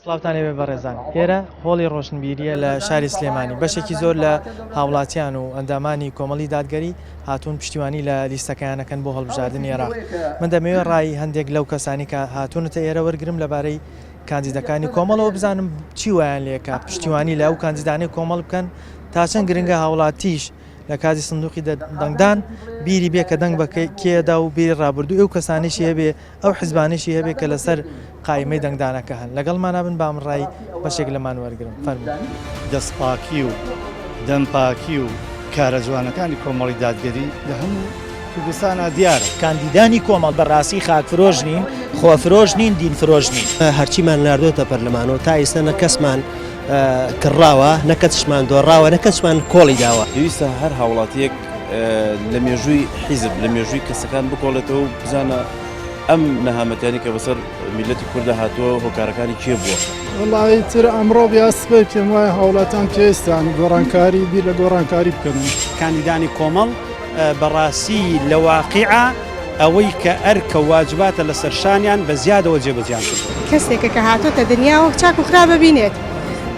سڵاوتانێ بێ بەڕێزان ئێرە هۆڵی ڕۆشنبیریە لە شاری سلێمانی بەشێکی زۆر لە هاوڵاتیان و ئەندامانی کۆمەڵی دادگەری هاتوون پشتیوانی لە لیستەکانەکەن بۆ هەڵبژاردننی عێراق. من دەمەوێت ڕای هەندێک لەو کەسانی کە هاتوونەتە ئێرە وەرگرم لەبارەی کاندیدەکانی کۆمەڵەوە بزانم چی وایان لێکە پشتیوانی لە ئەو کاندیدانەی کۆمەڵ بکەن تا چەند گرنگە هاوڵاتیش لە کاتی سندوقی دەنگدان بیری بێ کە دەنگ بە کێدا و بیری ڕابردوو ئەو کەسانیشی هەبێ ئەو حیزبانیشی هەبێ کە لەسەر قایمەی دەنگدانەکە هەن لەگەڵمانە بن بامڕای بەشێک لەمان وەرگرم فەرموو. دەستپاکی و دەمپاکی و کارە جوانەکانی کۆمەڵی دادگەری لە هەموو کوردستانە دیارە. کاندیدانی کۆمەڵ بەڕاستی خاکفرۆژ نین، خۆفرۆژ نین، دینفرۆژ نین. هەرچیمان ناردۆتە پەرلەمانەوە تا ئێستا نە کەسمان کڕاوە نەکەچمان دۆڕاوە نەکەچمان کۆڵی داوە. پێویستە هەر هاوڵاتیەک لە مێژووی حیزب لە مێژووی کەسەکان بکۆڵێتەوە و بزانە ئەم نەهامەتیانی کە بەسەر میلەتی کوردە هاتووە هۆکارەکانی کێ بووە. وڵی تر ئەمڕۆ بیاسبێ پێم وایە هاوڵاتان پێویستان گۆڕانکاری بیر لە گۆڕانکاری بکەن. کاندیدانی کۆمەڵ بەڕاستی لە واقعە ئەوەی کە ئەرکە واجباتە لەسەر شانیان بە زیادەوە جێبەجیان کرد. کەسێکە کە هاتۆتە دنیاوە چاک و خراپ ببینێت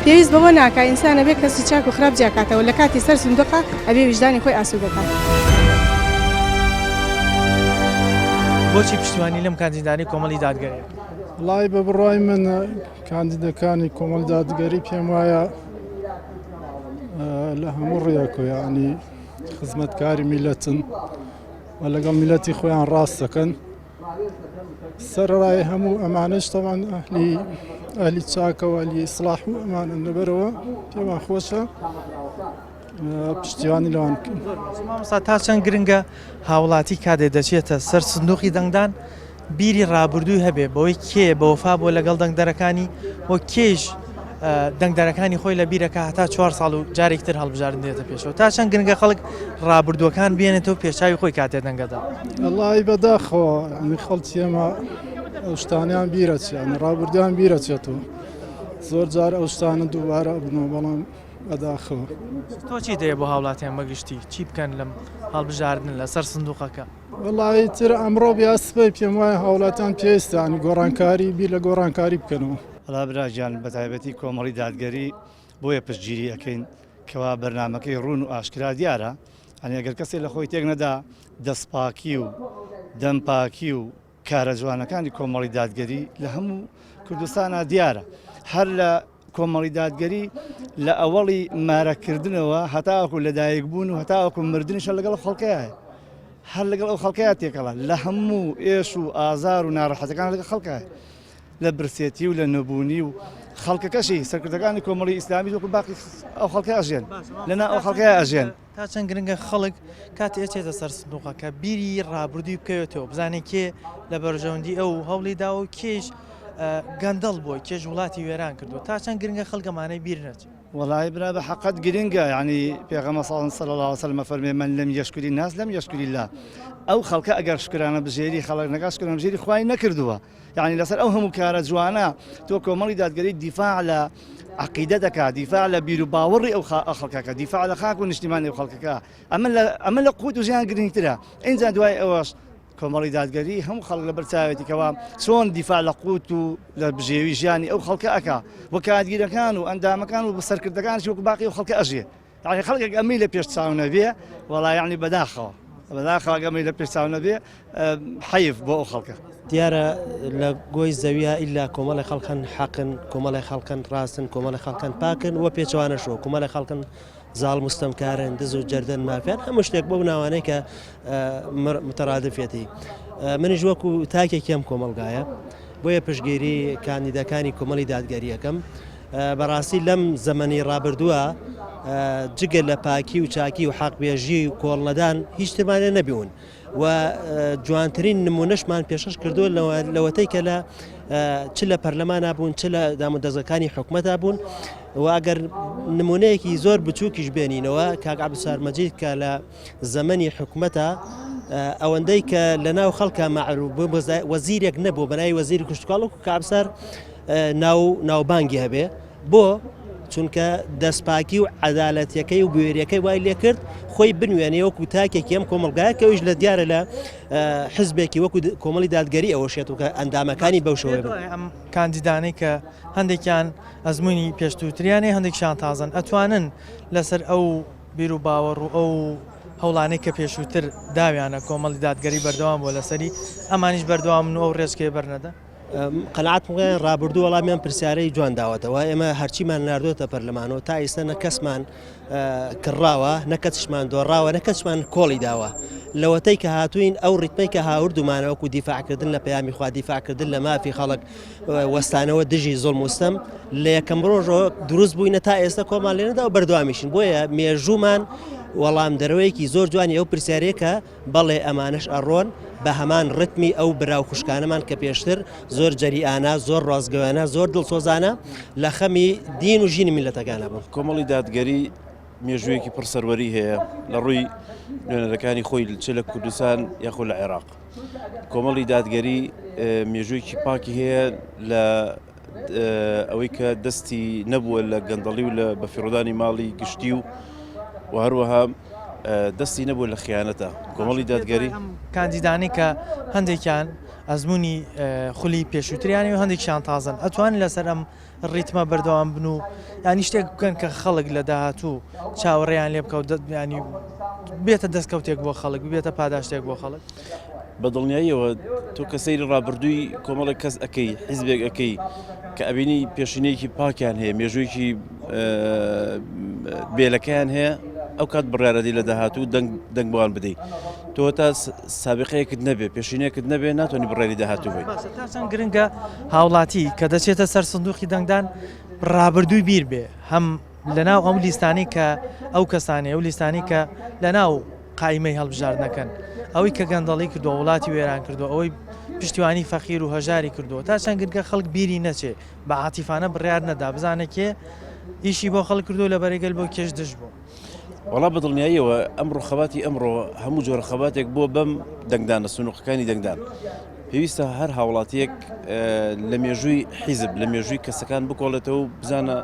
پێویست بەوە ناکە ئینسانە بێ کەسی چاک و خراپ جیاکاتەوە لە کاتی سەر سندوقە ئەبێ ویژدانی خۆی ئاسوودەکات. بۆچی پشتیوانی لەم کاندیدانی کۆمەڵی دادگەری؟ وڵی بە بڕای من کاندیدەکانی کۆمەڵ دادگەری پێم وایە لە هەموو ڕێیەکۆ یعنی خزمەتکاری میلەتن و لەگەڵ میلەتی خۆیان ڕاست دەکەن. سەرڕای هەموو ئەمانش تەوان ئەهلی چاکەوە ئەهلی ئیسلاح و ئەمانە لەبەرەوە پێمان خۆشە پشتیوانی لەوان بکەن. مامۆستا تا چەند گرنگە هاوڵاتی کاتێ دەچێتە سەر سندوقی دەنگدان بیری ڕابردووی هەبێ بەوەی کێ بە وەفا بۆ لەگەڵ دەنگدەرەکانی بۆ کێش دەنگدەرەکانی خۆی لە بیرەکە هەتا 4 ساڵ و جارێکتر هەڵبژاردن دێتە پێشەوە تا چەند گرنگە خەڵک ڕابردووەکان بێنێتەوە پێشاوی خۆی کاتێ دەنگەدا. وڵی بەداخەوە ئەنی خەڵکی ئێمە ئەو شتانیان بیرەچیان ڕابردویان بیرەچێتەوە زۆر جار ئەو شتانە دووبارە بنەوە بەڵام بەداخەوە. تۆ چی دەیە بۆ هاوڵاتیان بەگشتی چی بکەن لەم هەڵبژاردن لەسەر سندوقەکە؟ وڵی تر ئەمڕۆ بیاسبەی پێم وایە هاوڵاتیان پێویستانی گۆڕانکاری بیر لە گۆڕانکاری بکەنەوە. هەڵا براژیان بە تایبەتی کۆمەڵی دادگەری بۆیە پشتگیری ئەەکەین کەوا بەرنامەکەی ڕوون و ئاشکرا دیارە ئەنی ئەگەر کەسێ لە خۆی تێک نەدا دەستپاکی و دەمپاکی و کارە جوانەکانی کۆمەڵی دادگەری لە هەموو کوردستانە دیارە. هەر لە کۆمەڵی دادگەری لە ئەوەڵی مارەکردنەوە هەتاوەکو لەدایک بوون و هەتاوەکو مردنیشە لەگەڵ خەڵکەیە هەر لەگەڵ ئەو خەڵکەیە تێکەڵە لە هەموو ئێش و ئازار و ناڕەحەتەکان لەگەڵ خەڵکە لە برسێتی و لە نەبوونی و خەڵکەکەشی سەرکردەکانی کۆمەڵی ئیسلامی وەکو باقی ئەو خەڵکە ئەژێن لەنا ئەو خەڵکەیە ئەژێن. تا چەند گرنگە خەڵک کاتی ئەچێتە سەر سندوقەکە بیری ڕابردووی بکەوێتەوە بزانێت کێ لە بەرژەوەندی ئەو هەوڵی داوە و کێش گەندەڵ بۆی کێژ وڵاتی وێران کردو تا چەند گرنگە خەڵکەمانەی بیر نەچێت. وڵی برا بە حەقەت گرنگە یعنی پێغەمبەر صلی الله علیه و سلم فەرمێ من لەم یەشکری الناس لەم یەشکری الله. ئەو خەڵکە ئەگەر شکرانە بژێری خەڵک نەکات شکرانە بژێری خوای نەکردووە. یعنی لەسەر ئەو هەموو کارە جوانە تۆ کۆمەڵی دادگەری دیفاع لە عقیدە دەکات دیفاع لە بیر و باوەڕی ئەو خەڵکەکە دیفاع لە خاک و نیشتیمانی ئەو خەڵکەکە ئەمە لە قوت و ژیان گرنگترە. ئینجا دوای ئەوەش کۆمەڵی دادگەری هەموو خەڵک لە بەرچاوێتیکەوە چۆن دیفاع لە قوت و لە بژێوی ژیانی ئەو خەڵکە ئەکا وە کاتگیرەکان و ئەندامەکان و بەسەرکردەکانشی وەکو باقی ئەو خەڵکە ئەژێ. یعنی خەڵکێک ئەمەی لە پێش چاو نەبێ وەڵای یعنی بەداخەوە ئەمەی لە پێش چاو نەبێ حەیف بۆ ئەو خەڵکە. دیارە لە گۆی زەویە ئیلا کۆمەڵی خەڵکن حەقن کۆمەڵی خەڵکن ڕاستن کۆمەڵی خەڵکن پاکن وە پێچوانەشەوە کۆمەڵی خەڵکن زاڵ مستەمکارن دز و جەردن مافیان هەموو شتێک بۆ ناوانەی کە متەرادفێتی. منیش وەکو تاکێکم کۆمەلگایە بۆیە پشتگیری کاندیدەکانی کۆمەڵی دادگەریەکەم بەڕاستی لەم زەمەنی ڕابردووە جگە لە پاکی و چاکی و حەقبێژی و کۆڵنەدان هیچ ترمانە نەبیون و جوانترین نمونەشمان پێشەش کردووە لەوەتەی کە لە چ لە پەرلەمانە بوون چ لە دامودەزەکانی حکومەتا بوون و ئەگەر نمونەیەکی زۆر بچووکیش بێنینەوە کاک عەبدولسەمەد مەجید کە لە زەمەنی حکومەتە ئەوەندەی کە لە ناو خەڵکە معروف وەزیرێک نەبوو بەناوی وەزیری کشتتوکاڵ و کابسەر ناوبانگی هەبێ بۆ چونکە دەستپاکی و عەدالەتیەکەی و بوێریەکەی وای لێ کرد خۆی بنوێنێ وەکو تاکێکی ئەم کۆمەڵگایە کە ئەویش لە دیارە لە حزبێکی وەکو کۆمەڵی دادگەری ئەوەشێت و کە ئەندامەکانی بەو شێوەیە ئەم کاندیدانەی کە هەندێکیان ئەزمموی پێشتوتریانەی هەندێکشان تازن ئەتوانن لەسەر ئەو بیر و باوەڕ و ئەو هەوڵانەی کە پێشووتر داویانە کۆمەڵی دادگەری بەردەوام بۆ لەسەری ئەمانیش بەردەوام و ئەو ڕێزکێ بەرنەدا قەنەعەت بڵێن ڕابردوو وەڵامیان پرسیارەی جوان داوەتەوە ئێمە هەرچیمان ناردوێتە پەرلەمانەوە تا ئێستا نە کەسمان کڕاوە نەکەچمان دۆڕاوە نەکەچمان کۆڵی داوە لەوەتەی کە هاتوین ئەو ڕیتمەی کە هاوردومانەوەکو دیفاعکردن لە پەیامی خوا دیفاعکردن لە مافی خەڵک وەستانەوە دژی زۆڵم وستەم لە یەکەم ڕۆژەوە دروست بووینە تا ئێستا کۆمان لێنەدا و بەردەوامیشین بۆیە مێژوومان وەڵام دەرەوەیەکی زۆر جوانی ئەو پرسیارەیە بەڵێ ئەمانش ئەڕۆن بە هەمان ڕتمی ئەو براو خوشکانەمان کە پێشتر زۆر جەریئانە زۆر ڕازگەوێنە زۆر دڵسۆزانە لە خەمی دین و ژینی میلەتەکانە بوون. کۆمەڵی دادگەری مێژوویەکی پڕسەروەری هەیە لە ڕووی نوێنەرەکانی خۆی چ لە کوردستان یاخۆ لە عێراق. کۆمەڵی دادگەری مێژوویەکی پاکی هەیە لە ئەوەی کە دەستی نەبووە لە گەندەڵی و لە بەفیڕۆدانی ماڵی گشتی و هەروەها دەستی نەبووە لە خیانەتە. کۆمەڵی دادگەری کاندیدانی کە هەندێکیان ئەزمموی خولی پێشووتریانی و هەندێکیان تازن ئەتوانین لەسەر ئەم ڕیتمە بەردەوام بن و ینی شتێک بکەن کە خەڵک لە داهاتوو چاوەڕێیان لێ بکەوت ینی بێتە دەستکەوتێک بۆ خەڵک بێتە پاداشتێک بۆ خەڵک. بە دڵنیاییەوە تۆ کە سەیری ڕابردووی کۆمەڵێک کەس ئەەکەی حیزبێک ئەەکەی کە ئەبینی پێشینەیەکی پاکیان هەیە مێژوویەکی بێلەکەیان هەیە ئەو کات بڕیارەدی لە داهاتوو دەنگ بۆوان بدەیت تۆ تا سابقەیەکت نەبێ پێشینەیەکت نەبێ ناتوانانی بڕیاری داهاتوو بێت. چەند گرنگە هاوڵاتی کە دەچێتە سەر سندوقی دەنگدان ڕابردووی بیر بێ هەم لەناو ئەم لیستانی کە ئەو کەسانی ئەو لیستانی کە لەناو قایمەی هەڵبژاردنەکەن ئەوەی کە گەندەڵی کردو وڵاتی وێران کردو ئەوەی پشتیوانی فەقیر و هەژاری کردووە تا چەند گرنگە خەڵک بیری نەچێ بە عاتیفانە بڕیار نەدا بزانێت کێ ئیشی بۆ خەڵک کردو لە بەرەگەل بۆ کێش دژ بوو. وەڵا بە دڵنیاییەوە ئەمڕۆ خەباتی ئەمڕۆ هەموو جۆرە خەباتێک بۆ بەم دەنگدانە سنووقەکانی دەنگدان پێویستە هەر هاوڵاتیەک لە مێژووی حیزب لە مێژووی کەسەکان بکۆڵێتەوە بزانە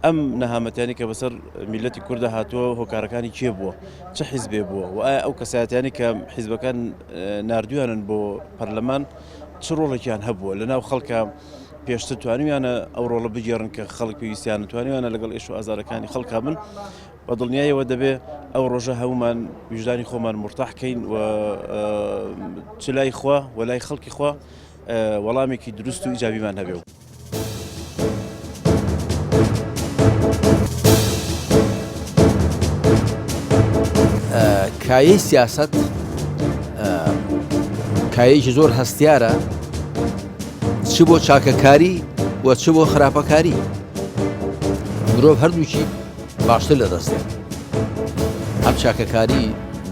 ئەم نەهامەتیانی کە بەسەر میلەتی کوردە هاتووە هۆکارەکانی کێ بووە چه حیزبێ بووە و ئایا ئەو کەسایەتیانی کە حیزبەکان ناردویانن بۆ پەرلەمان چ ڕۆڵێکیان هەبووە لەناو خەڵکە پێشتر توانیویانە ئەو ڕۆڵە بگێڕن کە خەڵک پێویستیان توانیویانە لەگەڵ ئێش و ئازارەکانی خەڵکا بن بە دڵنیاییەوە دەبێ ئەو ڕۆژە هەمومان ویژدانی خۆمان مرتاحکەین و چ لای خوا و لای خەڵکی خوا وەڵامێکی دروست و ئیجابیمان هەبێ. کایەی سیاست کایەیەکی زۆر هەستیارە چ بۆ چاکەکاری و چ بۆ خراپەکاری مرۆڤ هەردووکی باشتر لە دەستێن هەم چاکەکاری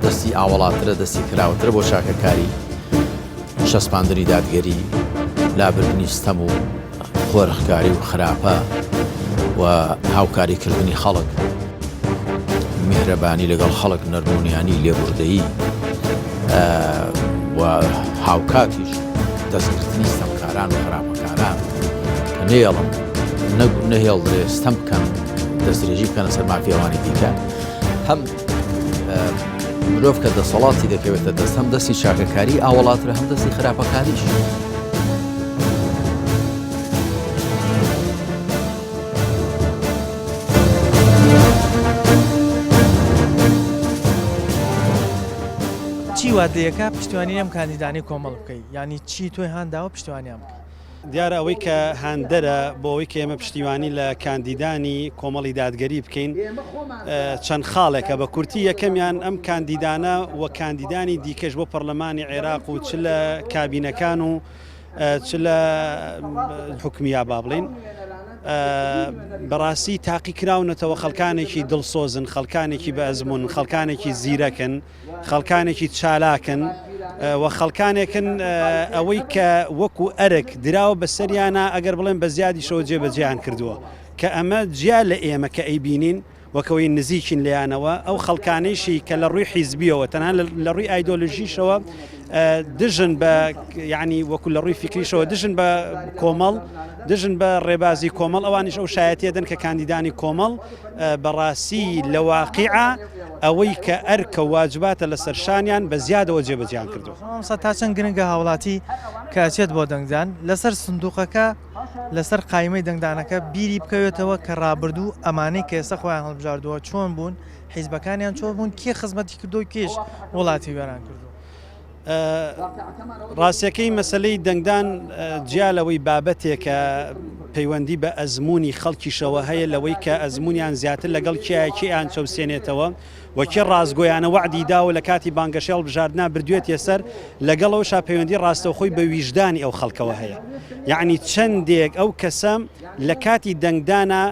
دەستی ئاوەڵاترە دەستی کراوەترە بۆ چاکەکاری شەسپاندنی دادگەری لابردنی ستەم و خۆرەخکاری و خراپە و هاوکاریکردنی خەڵک میهرەبانی لەگەڵ خەڵک نەرمونیانی لێبوردەیی و هاوکاتیش دەستگرتنی ستەمکاران و خراپەکاران کە نێڵم نەهێڵدرێ ستەم بکەن دەستدرێژی بکەنە سەر مافیەوانی دیکە هەم مرۆڤ کە دەسەڵاتی دەکەوێتە دەست هەم دەستی چاکەکاری ئاوەڵاترە هەم دەستی خراپەکاریش. چی وادەیەکە پشتیوانی ئەم کاندیدانی کۆمەڵ بکەیت ینی چی تۆی هەنداوە پشتیوانیان بکەیت؟ دیارە ئەوەی کە هەندەرە بۆ ئەوەی کە ئێمە پشتیوانی لە کاندیدانی کۆمەڵی دادگەری بکەین چەند خاڵێکە بە کورتی یەکەمیان ئەم کاندیدانە و کاندیدانی دیکەش بۆ پەرلەمانی عێراق و چ لە کابینەکان و چ لە حکومیا با بڵین بەڕاستی تاقی کراونەتەوە خەڵکانێکی دڵسۆزن خەڵکانێکی بە ئەزمون خەڵکانێکی زیرەکن خەڵکانێکی چالاکن و خەڵکانێکن ئەوەی کە وەکو ئەرک دراوە بە سەریانە ئەگەر بڵێن بە زیادی شەوە جێبەجێیان کردووە کە ئەمە جیا لە ئێمە کە ئەیبینین وەکەوەی نزیکین لێیانەوە ئەو خەڵکانەیشی کە لە ڕووی حیزبیەوە تەنها لە ڕووی ئایدۆلۆژیشەوە دژن بە یعنی وەکو لە ڕووی فکریشەوە دژن بە کۆمەڵ دژن بە ڕێبازی کۆمەڵ ئەوانیش ئەو شایەتیە دەن کە کاندیدانی کۆمەڵ بەڕاستی لە واقعە ئەوەی کە ئەرکە واجباتە لە سەرشانیان بە زیادەوە جێبەجیان کردو. تا چەند گرنگە هاوڵاتی کاچێت بۆ دەنگدان لەسەر سندوقەکە لەسەر قایمەی دەنگدانەکە بیری بکەوێتەوە کە ڕابردوو ئەمانەی کە ئێستا خۆیان هەڵبژاردووە چۆن بوون حیزبەکانیان چۆن بوون کێ خزمەتی کردو و کێش وڵاتی وێران کردو. ڕاستیەکەی مەسلەی دەنگدان جیالەوەی بابەتێکە پەیوەندی بە ئەزمموی خەڵکیشەوە هەیە لەوەی کە ئەزممویان زیاتر لەگەڵ کیان چەوسێنێتەوە وەکی ڕازگۆیانە وعدی داوە لە کاتی بانگەشێڵ بژاردنا بردوێتە سەر لەگەڵەوە شاپەیوەندی ڕاستەوخۆی بە ویژدانی ئەو خەڵکەوە هەیە. یعنی چەندێک ئەو کەسە لە کاتی دەنگدانە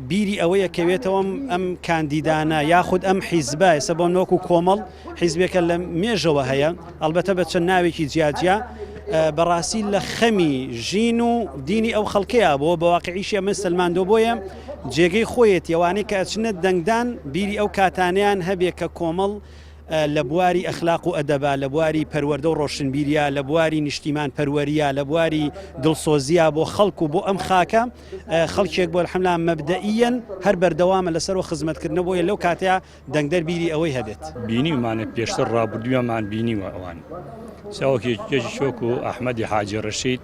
بیری ئەوەیە کەوێتەوە ئەم کاندیدانە یاخود ئەم حیزبە ئێستا بۆ نۆک و کۆمەڵ حیزبێکە لە مێژەوە هەیە ئەلبەتە بە چەند ناوێکی جیاجیا بەڕاستی لە خەمی ژین و دینی ئەو خەڵکەیە بۆ بە واقعیشی ئەمە سلماندۆ بۆیە جێگەی خۆیەت ئەوانەی کە ئەچنە دەنگدان بیری ئەو کاتانیان هەبێ کە کۆمەڵ لە بواری ئەخلاق و ئەدەبا لە بواری پەروەردە و ڕۆشنبیریە لە بواری نیشتیمان پەروەریە لە بواری دڵسۆزیە بۆ خەڵک و بۆ ئەم خاکە خەڵکێک بۆ الحەملا مەبدەئیەن هەر بەردەوامە لەسەرەوە خزمەتکردنە بۆیە لەو کاتەیە دەنگدەر بیری ئەوەی هەبێت بینیمانە پێشتر ڕابردوویەمان بینیوە ئەوان ساوەکی جێژی شۆک و ئەحمەدی حاجی ڕەشید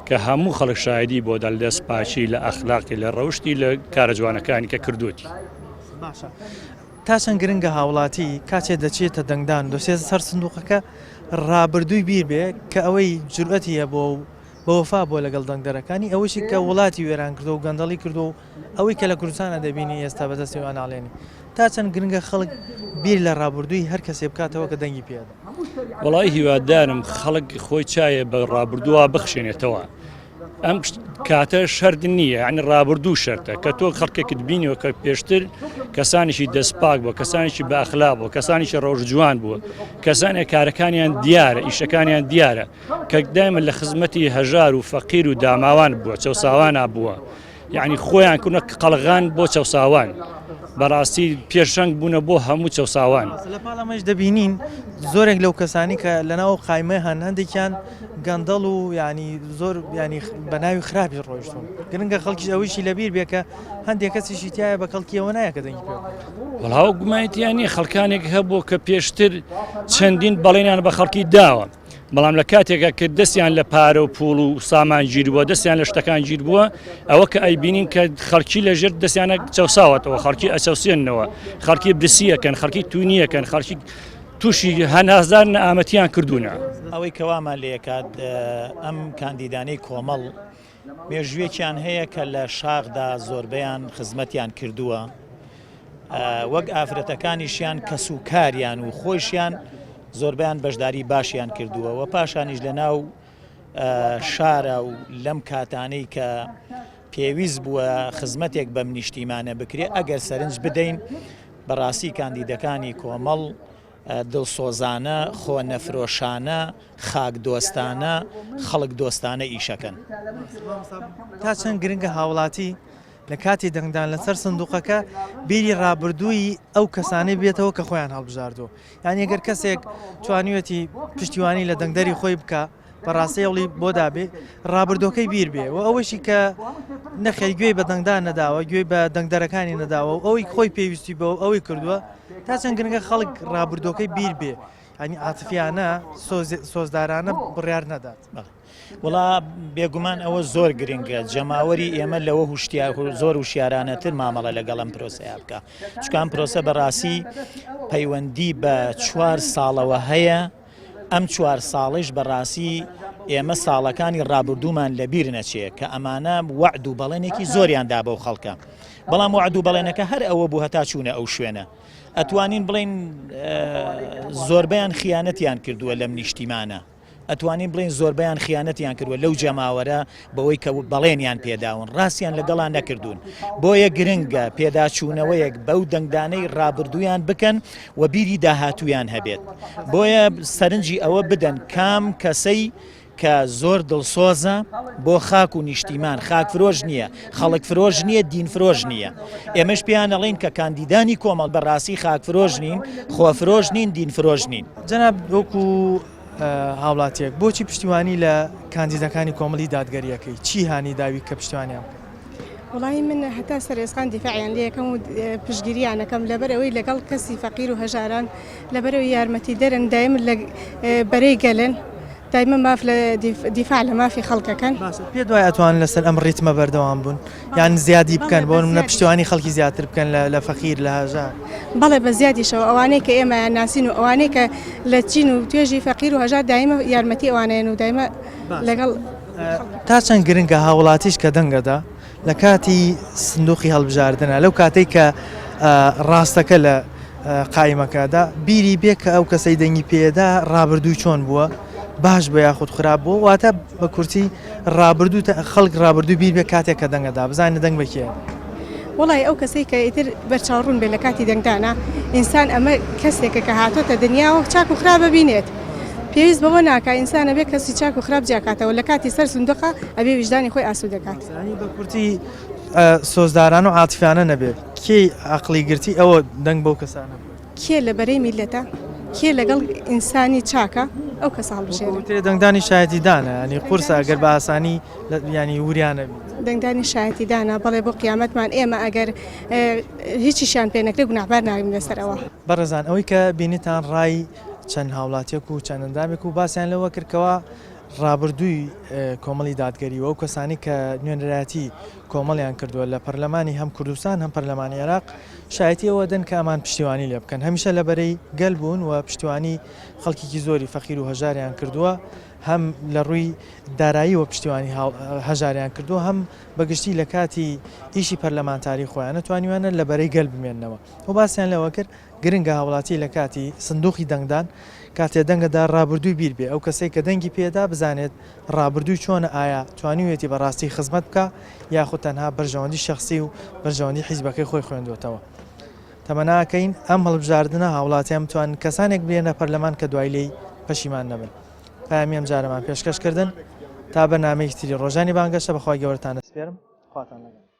کە هەموو خەڵک شایدی بۆ دەل دەست پاچی لە ئەخلاقی لە ڕەوشتی لە کارە جوانەکانی کە کردوتی. تا چەند گرنگە هاوڵاتی کاتێ دەچێتە دەنگدان دۆسێت سەر سندوقەکە ڕابردووی بیر بێ کە ئەوەی جورئەتیە بۆ بەوەفا بۆ لەگەڵ دەنگدەرەکانی ئەوەشی کە وڵاتی وێران کردو و گەندەڵی کردو و ئەوەی کە لە کوردستانە دەبینی ئێستا بەدەستیوان ناڵێنی تا چەند گرنگە خەڵک بیر لە ڕابردووی هەر کەسێ بکاتەوە کە دەنگی پێدا. وەڵی هیوادارم خەڵک خۆی چایە بە ڕابردووە بخشێنێتەوە. ئەم کاتە شەرد نییە ینی ڕابردوو شەرتە کە تۆ خەڵکێکت بینیەوە کە پێشتر کەسانیشی دەستپاک بووە کەسانیشی بە ئەخلاق بووە کەسانیشی ڕۆژجوان بووە کەسانێک کارەکانیان دیارە ئیشەکانیان دیارە کە دایمە لە خزمەتی هەژار و فەقیر و داماوان بووە چەساوانە بووە یعنی خۆیان کوونە قەڵغان بۆ چەساوان بەڕاستی پێشەنگ بوونە بۆ هەموو چەساوان. لە پاڵەمەش دەبینین زۆرێک لەو کەسانی کە لەناو قایمە هەندێکیان گەندەڵ و ینی زۆر ینی بە ناوی خراپی ڕۆیشتون گرنگە خەڵکیش ئەویشی لەبیر بێ کە هەندێک کەسیشی تایە بە کەڵکیەوە نایە کە دەنگی پێ. وەڵاو گومانیتیانی خەڵکانێک هەبوو کە پێشتر چەندین بەڵێنیان بە خەڵکی داوە بەڵام لە کاتێکە کە دەستیان لە پارە و پوڵ و سامان گیر بووە دەستیان لە شتەکان گیر بووە ئەوە کە ئەیبینین کە خەڵکی لەژێر دەستیانە چەساوەتەوە خەڵکی ئەچەوسێنەوە خەڵکی برسیەکەن خەڵکی تونیەکەن خەڵکی تووشی هەنازار نەئامەتیان کردوونە. ئەوەی کەوامان لێکات ئەم کاندیدانەی کۆمەڵ مێژوێکیان هەیە کە لە شاخدا زۆربەیان خزمەتیان کردووە وەک ئافرەتەکانیشیان کەسوکاریان و خۆشیان زۆربیان بەشداری باشیان کردووە و پاشانیش لە ناو شارە و لەم کاتانەی کە پێویست بووە خزمەتێک بەم نیشتیمانە بکرێ ئەگەر سەرنج بدەین بەڕاستی کاندیدەکانی کۆمەڵ دڵسۆزانە خۆ نەفرۆشانە خاک دۆستانە خەڵک دۆستانە ئیشەکەن. تا چەند گرنگە هاوڵاتی لە کاتی دەنگدان لەسەر سندوقەکە بیری ڕابردووی ئەو کەسانەی بێتەوە کە خۆیان هەڵبژاردووە یعنی ئەگەر کەسێک توانیوەتی پشتیوانی لە دەنگدەری خۆی بکە بەڕاستی هەوڵی بۆ دابێ ڕابردۆکەی بیر بێ و ئەوەشی کە نەخێر گوێی بە دەنگدان نەداوە گوێی بە دەنگدەرەکانی نەداوە و ئەوەی خۆی پێویستی بە ئەوەی کردووە تا چەند گرنگە خەڵک ڕابردۆکەی بیر بێ ینی عاتفیانە سۆزدارانە بڕیار نەدات. وڵا بێگومان ئەوە زۆر گرنگە جەماوەری ئێمە لەوە زۆر وشیارانەتر مامەڵە لەگەڵ ئەم پرۆسەیە بکە چکان پرۆسە بەڕاستی پەیوەندی بە 4 ساڵەوە هەیە ئەم 4 ساڵش بەڕاستی ئێمە ساڵەکانی ڕابردوومان لەبیر نەچێ کە ئەمانە وعد و بەڵێنێکی زۆریاندا بەو خەڵکە بەڵام وعد و بەڵێنەکە هەر ئەوە بوو هەتا چوونە ئەو شوێنە ئەتوانین بڵین زۆربیان خیانەتیان کردووە لەم نیشتیمانە ئەتوانین بڵین زۆربیان خیانەتیان کردووە لەو جەماوەرە بەوەی کە بەڵێنیان پێداون ڕاستیان لەگەڵان نەکردوون بۆیە گرنگە پێداچوونەوەیەک بەو دەنگدانەی ڕابردوویان بکەن و بیری داهاتویان هەبێت بۆیە سەرنجی ئەوە بدەن کام کەسەی کە زۆر دڵسۆزە بۆ خاک و نیشتیمان خاک فرۆژ نییە خەڵک فرۆژ نییە دین فرۆژ نییە ئێمەش پیان ئەڵێن کە کاندیدانی کۆمەڵ بەڕاستی خاک فرۆژ نین خۆ فرۆژ نین دین فرۆژ نین جەناب وەکو هاوڵاتیەک بۆچی پشتیوانی لە کاندیدەکانی کۆمەڵی دادگەریەکەی چی هانی داوی کە پشتیوانیان وڵی من هەتا سەرێسقان دیفاعیان لە یەکەم و پشگیریانەکەم لەبەرەوەی لەگەڵ کەسی فەقیر و هەژاران لەبەرەوەی یارمەتی دەرن دایم لە بەرەی گەلن دایمە ماف لە دیفاع لە مافی خەڵکەکەن پێ دوای ئەتوان لەسەر ئەم ڕیتمە بەردەوام بوون یان زیادی بکەن بۆ منە پشتیوانی خەڵکی زیاتر بکەن لە فەقیر لە هەژار بەڵێ بە زیادیشەوە ئەوانەی کە ئێمە ناسین و ئەوانەی کە لە چین و توێژی فەقیر و هەژار دایمە یارمەتی ئەوانەیەن و دایمە لەگەڵ تا چەند گرنگە هاوڵاتیش کە دەنگەدا لە کاتی سندوقی هەڵبژاردنە لەو کاتێک کە ڕاستەکە لە قایمەکەدا بیری بێ کە ئەو کەسەی دەنگی پێدا ڕابردووی چۆن بووە باش بە یاخود خراپ بووە واتە بە کورتی ڕابردوو خەڵک ڕابردوو بیر بێ کاتێک کە دەنگەدا بزانە دەنگ بەکێ وڵی ئەو کەسەی کە ئیتر بەرچاوڕوون بێ لە کاتی دەنگدانە ئینسان ئەمە کەسێکە کە هاتۆتە دنیاوە چاک و خراپە بینێت پێویست بەوە ناکە ئینسانە بێ کەسی چاک و خراپ جیاکاتەوە لە کاتی سەر سندوقە ئەبێ ویژدانی خۆی ئاسوود دەکات بە کورتی سۆزداران و عاتیفانە نەبێت کێی عقلی گرتی ئەوە دەنگ بەو کەسانە کێ لە بەرەی میلەتە کێ لەگەڵ ئینسانی چاکە ئەو کەس هەڵبژێرێت دەنگدانی شایەتیدانە ینی قورسە ئەگەر بە ئاسانی ینی وریانە دەنگدانی شایەتیدانە بەڵێ بۆ قیامەتمان ئێمە ئەگەر هیچیشان پێ نەکرێ گوناحبار ناویم لەسەرەوە بەڕێزان ئەوەی کە بینیتان ڕای چەند هاوڵاتیەک و چەند ئەندامێک و باسییان لەوە کردکەوە ڕابردووی کۆمەڵی دادگەریەوە و کەسانی کە نوێنەرایەتی کۆمەڵیان کردووە لە پەرلەمانی هەم کوردستان هەم پەرلەمانی عێراق شایەتیەوە دەن کە ئەمان پشتیوانی لێ بکەن هەمیشە لەبەرەی گەل بوون و پشتیوانی خەڵکیی زۆری فەقیر و هەژاریان کردووە هەم لە ڕووی دارایی و پشتیوانی هەژاریان کردووە هەم بەگشتی لە کاتی ئیشی پەرلەمانتاری خۆیان نەتوانیوانە لەبەرەی گەل بمێننەوە و باسییان لەوە کرد گرنگە هاوڵاتی لە کاتی سندوقی دەنگدان کاتێ دەنگەدا ڕابردووی بیر بێ ئەو کەسەی کە دەنگی پێدا بزانێت ڕابردووی چۆنە ئایا توانیوێتی بەڕاستی خزمەت بکە یاخود تەنها بەرژەوەندی شخصی و بەرژەوەندی حیزبەکەی خۆی خوێندوێتەوە تەمەناکەین ئەم هەڵبژاردنە هاوڵاتیان بتوان کەسانێک بێنە پەرلەمان کە دوای لێی پەشیمان نەبن پامی ئەم جارەمان پێشکەشکردن تا بەنامەیەکی تری ڕۆژانی بانگەشە بەخوای گەورەتان دەسپێرم خواتان لەگەڵ